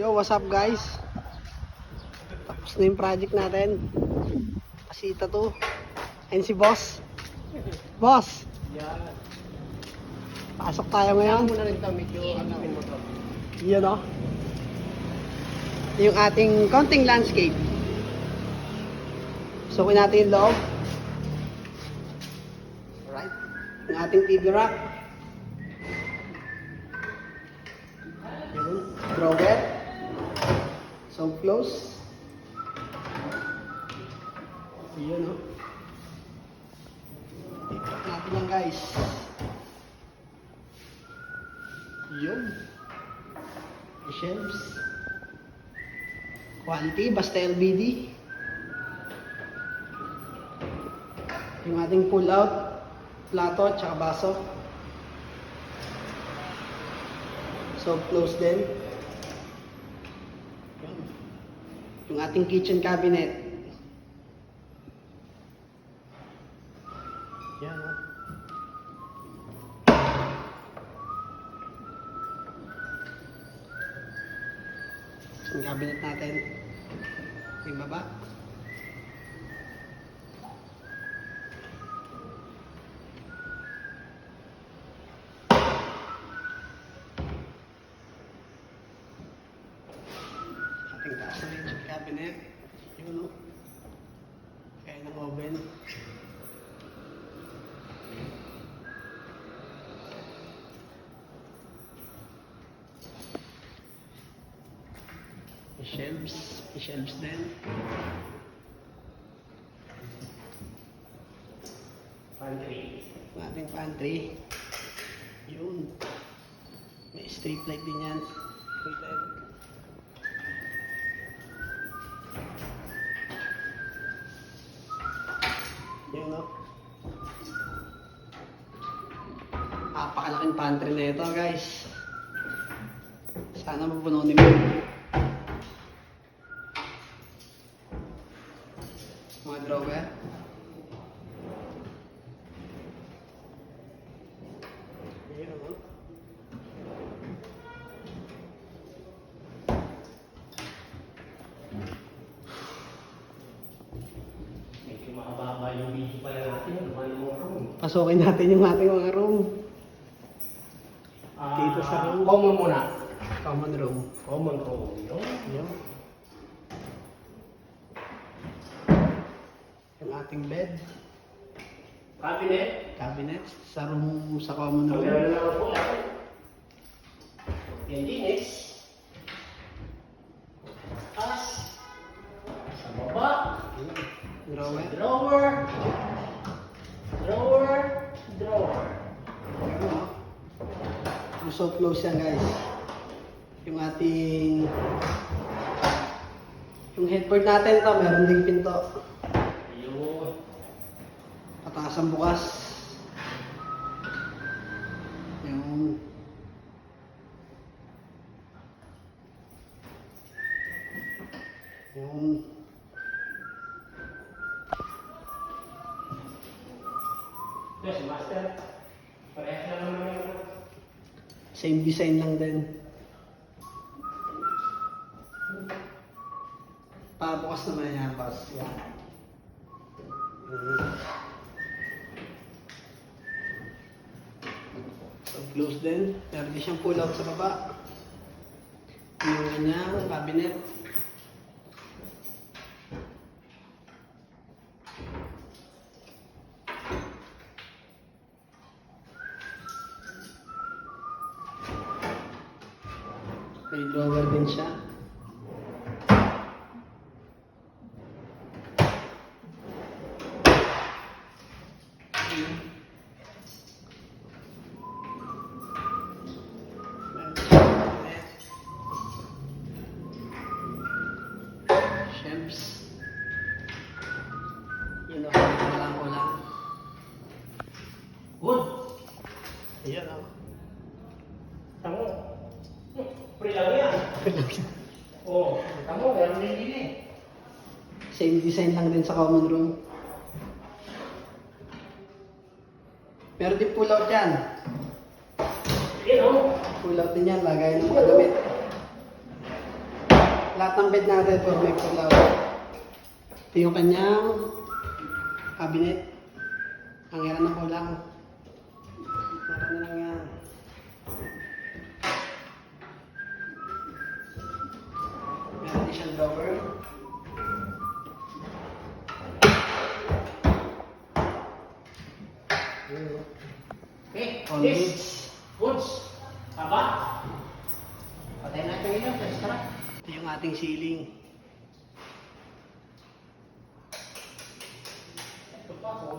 Yo, what's up guys? Tapos na yung project natin. Kasita to. Ayun si boss. Boss! Pasok tayo ngayon. Muna rin ito, medyo hanapin mo to. Yan o. Yung ating counting landscape. Sukin natin yung loob. Alright. Yung ating TV rack. Yun. Drawer. So close. Yun o. I-track natin yan guys. Yun. The shelves. Quality, basta LBD. Yung ating pull out, plato at saka baso. So close din. Yun. Yung ating kitchen cabinet. Yan o. Yung cabinet natin. Yung baba. Ating taas na yung cabinet. Yun o. Kaya ng oven. Shelves din. Pantry. Ating pantry. Yun. May street light din yan. Street light. Yun o. Napakalaking pantry na ito guys. Sana mapununin mo. Mga drawer. Ayan o. Medyo makababa yung video pala natin. Lumali mo room. Pasukin natin yung ating mga room. Dito sa room. Common muna. Common room. Common room. Yun. Yun. Yung ating bed. Cabinet. Cabinet. Sa room, sa common Ang room. meron na lang po. Yan dinis. Taas. Sa baba. Drawer. Drawer. Drawer. Drawer. Yun o. So close yan guys. Yung ating yung headboard natin ito, meron ding pinto. Yun. Pataas ang bukas. Yung Ito si Master. Parehas na naman yung same design lang din. Pabukas naman yan, boss. Yan. So, close din. Meron din siyang pull out sa baba. Yung kanyang cabinet. May drawer din siya. Shelves. Yun o, kulang. wood. Ayan o. Tamo. Free lang yan. Oo. Tamo, meron din din eh. Same design lang din sa common room. Meron din pull out yan. Yan o. Pull out din yan, lagay ng mga damit. lahat ng bed natin for may pull-out. Ito yung kanyang cabinet. Ang hira na kulang. Meron na lang yan. Meron din siyang drawer. Okay, All this. Goods. Tama? Patay natin yun. Tara. Ito yung ating ceiling. Ito pa.